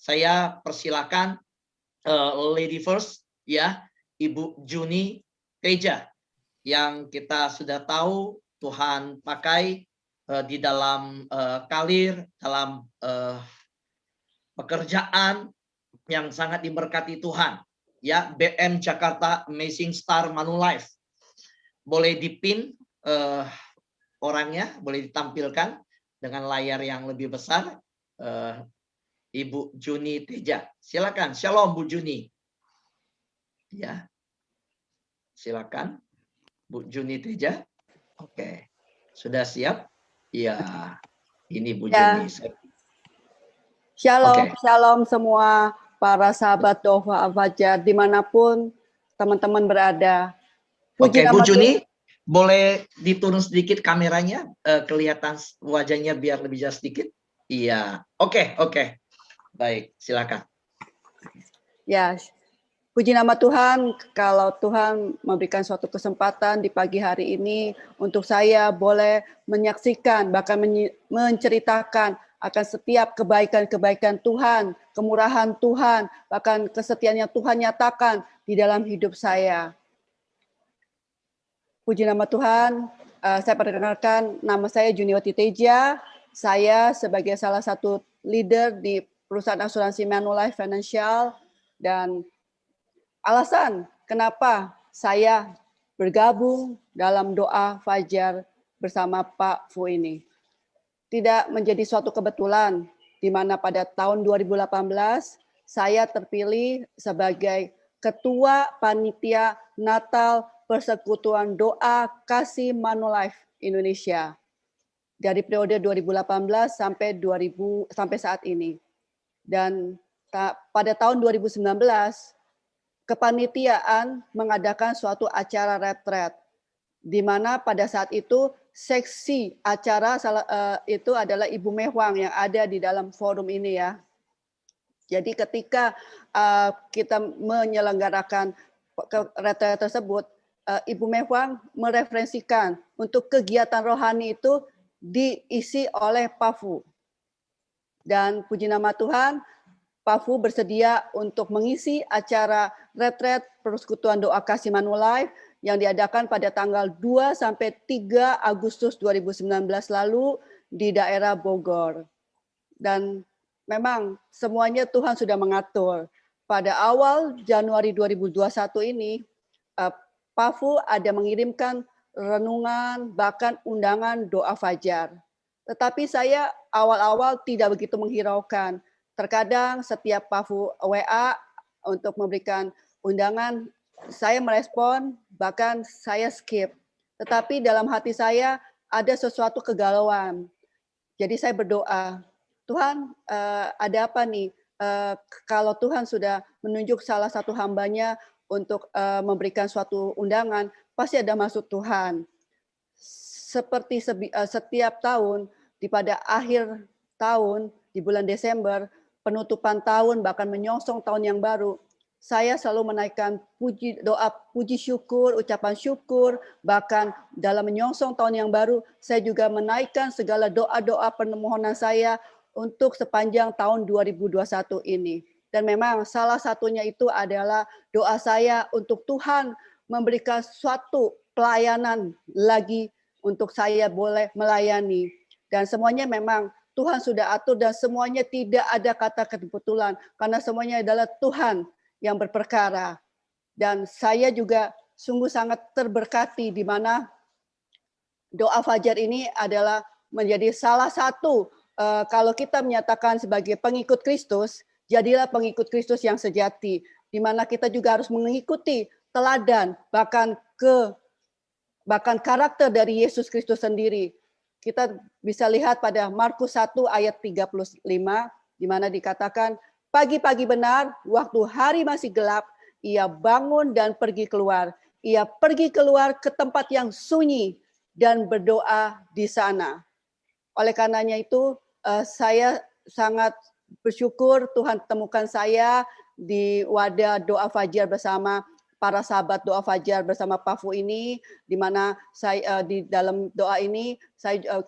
saya persilakan Lady First, ya, Ibu Juni Teja, yang kita sudah tahu Tuhan pakai di dalam karir, dalam pekerjaan yang sangat diberkati Tuhan. Ya, BM Jakarta Amazing Star Manulife. Boleh dipin orangnya, boleh ditampilkan dengan layar yang lebih besar. Ibu Juni Teja, silakan. Shalom Bu Juni. Ya, silakan Bu Juni Teja. Oke, sudah siap? Ya, ini Bu Juni. Shalom, shalom semua para sahabat Doa Fajar dimanapun teman-teman berada. Oke, Bu Juni, boleh diturun sedikit kameranya, kelihatan wajahnya biar lebih jelas sedikit. Iya, oke. Baik, silakan. Ya, puji nama Tuhan, kalau Tuhan memberikan suatu kesempatan di pagi hari ini untuk saya boleh menyaksikan, bahkan menceritakan akan setiap kebaikan-kebaikan Tuhan, kemurahan Tuhan, bahkan kesetiaan yang Tuhan nyatakan di dalam hidup saya. Puji nama Tuhan, saya perkenalkan, nama saya Juniwati Teja, saya sebagai salah satu leader di perusahaan asuransi Manulife Financial, dan alasan kenapa saya bergabung dalam doa fajar bersama Pak Fu ini. Tidak menjadi suatu kebetulan, di mana pada tahun 2018 saya terpilih sebagai Ketua Panitia Natal Persekutuan Doa Kasih Manulife Indonesia dari periode 2018 sampai saat ini. Dan pada tahun 2019 kepanitiaan mengadakan suatu acara retret, di mana pada saat itu seksi acara itu adalah Ibu Mehwang yang ada di dalam forum ini ya. Jadi ketika kita menyelenggarakan retret tersebut, Ibu Mehwang mereferensikan untuk kegiatan rohani itu diisi oleh Pak Fu. Dan puji nama Tuhan, Pak Fu bersedia untuk mengisi acara retret Persekutuan Doa Kasih Manulife yang diadakan pada tanggal 2 sampai 3 Agustus 2019 lalu di daerah Bogor. Dan memang semuanya Tuhan sudah mengatur. Pada awal Januari 2021 ini, Pak Fu ada mengirimkan renungan, bahkan undangan doa fajar. Tetapi saya awal-awal tidak begitu menghiraukan. Terkadang setiap Pak Fu WA untuk memberikan undangan, saya merespon, bahkan saya skip. Tetapi dalam hati saya ada sesuatu kegalauan. Jadi saya berdoa, Tuhan ada apa nih? Kalau Tuhan sudah menunjuk salah satu hambanya untuk memberikan suatu undangan, pasti ada maksud Tuhan. Seperti setiap tahun, pada akhir tahun, di bulan Desember, penutupan tahun, bahkan menyongsong tahun yang baru, saya selalu menaikkan doa puji syukur, ucapan syukur, bahkan dalam menyongsong tahun yang baru, saya juga menaikkan segala doa-doa permohonan saya untuk sepanjang tahun 2021 ini. Dan memang salah satunya itu adalah doa saya untuk Tuhan memberikan suatu pelayanan lagi untuk saya boleh melayani. Dan semuanya memang Tuhan sudah atur dan semuanya tidak ada kata kebetulan karena semuanya adalah Tuhan yang berperkara. Dan saya juga sungguh sangat terberkati di mana doa fajar ini adalah menjadi salah satu kalau kita menyatakan sebagai pengikut Kristus, jadilah pengikut Kristus yang sejati, di mana kita juga harus mengikuti teladan bahkan karakter dari Yesus Kristus sendiri. Kita bisa lihat pada Markus 1 ayat 35 di mana dikatakan pagi-pagi benar waktu hari masih gelap ia bangun dan pergi keluar. Ia pergi keluar ke tempat yang sunyi dan berdoa di sana. Oleh karenanya itu saya sangat bersyukur Tuhan temukan saya di wadah doa fajar bersama para sahabat doa fajar bersama Pafu ini, di mana saya di dalam doa ini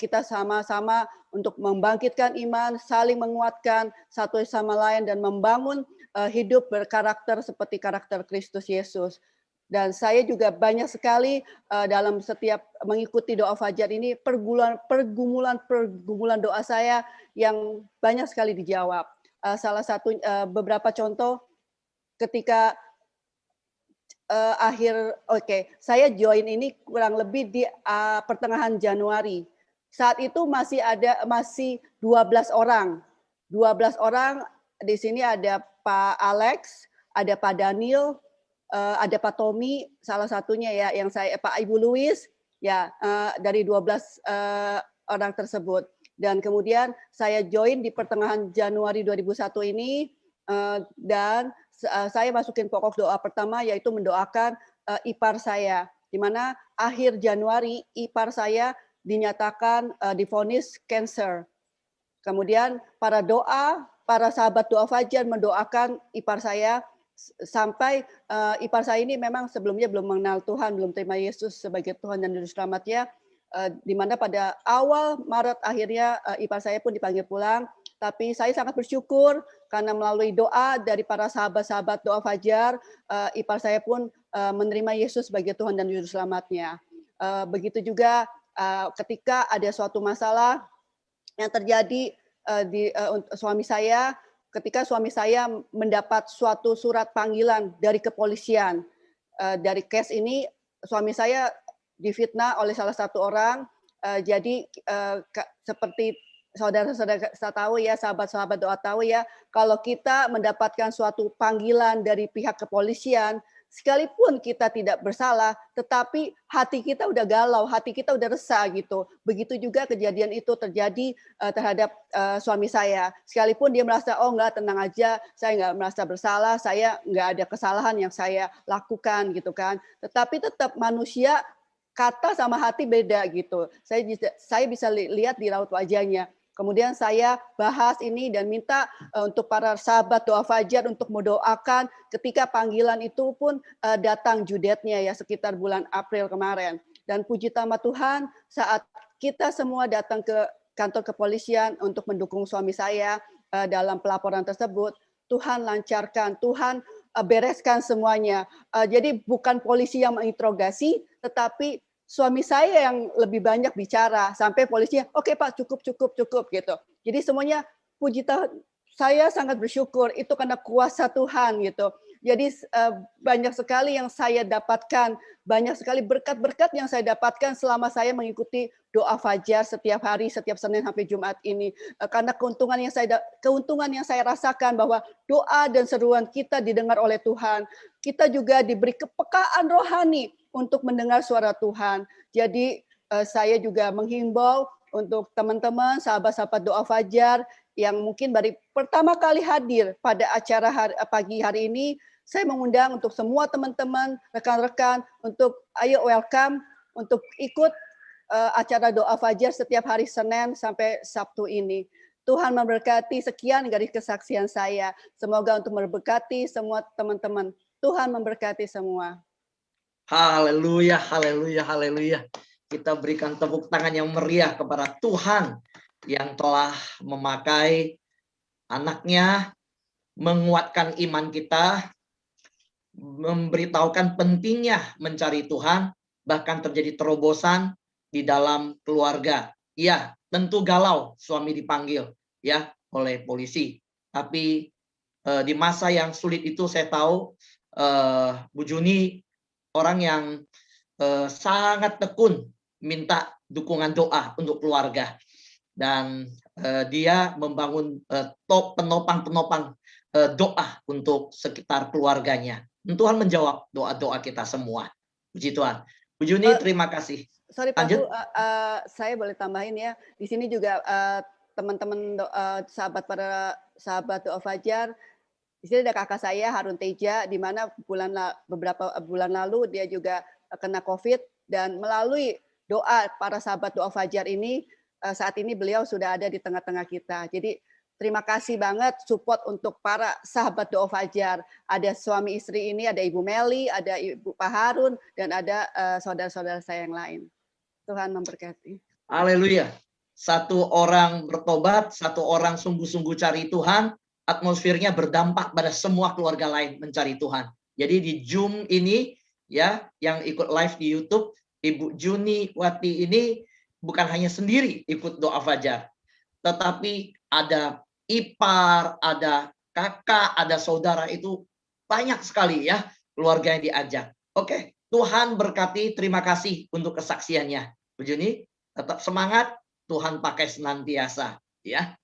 kita sama-sama untuk membangkitkan iman, saling menguatkan satu sama lain dan membangun hidup berkarakter seperti karakter Kristus Yesus. Dan saya juga banyak sekali dalam setiap mengikuti doa fajar ini pergumulan doa saya yang banyak sekali dijawab. Salah satu beberapa contoh ketika saya join ini kurang lebih di pertengahan Januari. Saat itu masih 12 orang. 12 orang, di sini ada Pak Alex, ada Pak Daniel, ada Pak Tommy, salah satunya ya, yang Pak Ibu Louis, ya dari 12 orang tersebut. Dan kemudian saya join di pertengahan Januari 2001 ini, dan saya masukin pokok doa pertama yaitu mendoakan ipar saya, di mana akhir Januari ipar saya dinyatakan divonis cancer. Kemudian para sahabat doa fajar mendoakan ipar saya sampai ipar saya ini memang sebelumnya belum mengenal Tuhan, belum terima Yesus sebagai Tuhan dan Juru Selamatnya, di mana pada awal Maret akhirnya ipar saya pun dipanggil pulang. Tapi saya sangat bersyukur karena melalui doa dari para sahabat-sahabat doa fajar, ipar saya pun menerima Yesus sebagai Tuhan dan Juru Selamatnya. Begitu juga ketika ada suatu masalah yang terjadi suami saya, ketika suami saya mendapat suatu surat panggilan dari kepolisian. Dari case ini, suami saya difitnah oleh salah satu orang, jadi seperti saudara-saudara tahu ya, sahabat-sahabat doa tahu ya, kalau kita mendapatkan suatu panggilan dari pihak kepolisian, sekalipun kita tidak bersalah, tetapi hati kita udah galau, hati kita udah resah gitu. Begitu juga kejadian itu terjadi terhadap suami saya. Sekalipun dia merasa, oh enggak, tenang aja, saya enggak merasa bersalah, saya enggak ada kesalahan yang saya lakukan gitu kan. Tetapi tetap manusia, kata sama hati beda gitu. Saya bisa lihat di raut wajahnya. Kemudian saya bahas ini dan minta untuk para sahabat doa fajar untuk mendoakan ketika panggilan itu pun datang judetnya ya sekitar bulan April kemarin. Dan puji nama Tuhan saat kita semua datang ke kantor kepolisian untuk mendukung suami saya dalam pelaporan tersebut, Tuhan lancarkan, Tuhan bereskan semuanya. Jadi bukan polisi yang menginterogasi, tetapi suami saya yang lebih banyak bicara sampai polisinya, oke Pak, cukup gitu. Jadi semuanya saya sangat bersyukur itu karena kuasa Tuhan gitu. Jadi banyak sekali yang saya dapatkan, banyak sekali berkat-berkat yang saya dapatkan selama saya mengikuti doa fajar setiap hari, setiap Senin sampai Jumat ini. Karena keuntungan yang saya rasakan bahwa doa dan seruan kita didengar oleh Tuhan. Kita juga diberi kepekaan rohani untuk mendengar suara Tuhan. Jadi saya juga menghimbau untuk teman-teman, sahabat-sahabat doa fajar yang mungkin baru pertama kali hadir pada acara pagi hari ini, saya mengundang untuk semua teman-teman, rekan-rekan untuk ayo welcome untuk ikut acara doa fajar setiap hari Senin sampai Sabtu ini. Tuhan memberkati, sekian dari kesaksian saya. Semoga untuk memberkati semua teman-teman. Tuhan memberkati semua. Haleluya, haleluya, haleluya. Kita berikan tepuk tangan yang meriah kepada Tuhan yang telah memakai anaknya, menguatkan iman kita, memberitahukan pentingnya mencari Tuhan, bahkan terjadi terobosan di dalam keluarga. Ya, tentu galau suami dipanggil ya oleh polisi. Tapi di masa yang sulit itu saya tahu Bu Juni orang yang sangat tekun minta dukungan doa untuk keluarga. Dan dia membangun penopang-penopang doa untuk sekitar keluarganya. Dan Tuhan menjawab doa-doa kita semua. Puji Tuhan. Bu Juni, terima kasih. Sorry Pak Bu, saya boleh tambahin ya. Di sini juga teman-teman para sahabat doa fajar, di sini ada kakak saya Harun Teja, di mana beberapa bulan lalu dia juga kena COVID, dan melalui doa para sahabat doa fajar ini, saat ini beliau sudah ada di tengah-tengah kita. Jadi terima kasih banget support untuk para sahabat Doa Fajar. Ada suami istri ini, ada Ibu Meli, ada Ibu Pak Harun, dan ada saudara-saudara saya yang lain. Tuhan memberkati. Haleluya. Satu orang bertobat, satu orang sungguh-sungguh cari Tuhan, atmosfernya berdampak pada semua keluarga lain mencari Tuhan. Jadi di Zoom ini ya, yang ikut live di YouTube, Ibu Juni Wati ini bukan hanya sendiri ikut doa fajar, tetapi ada ipar, ada kakak, ada saudara, itu banyak sekali ya keluarga yang diajak. Oke, Tuhan berkati, terima kasih untuk kesaksiannya. Bu Juni, tetap semangat, Tuhan pakai senantiasa ya.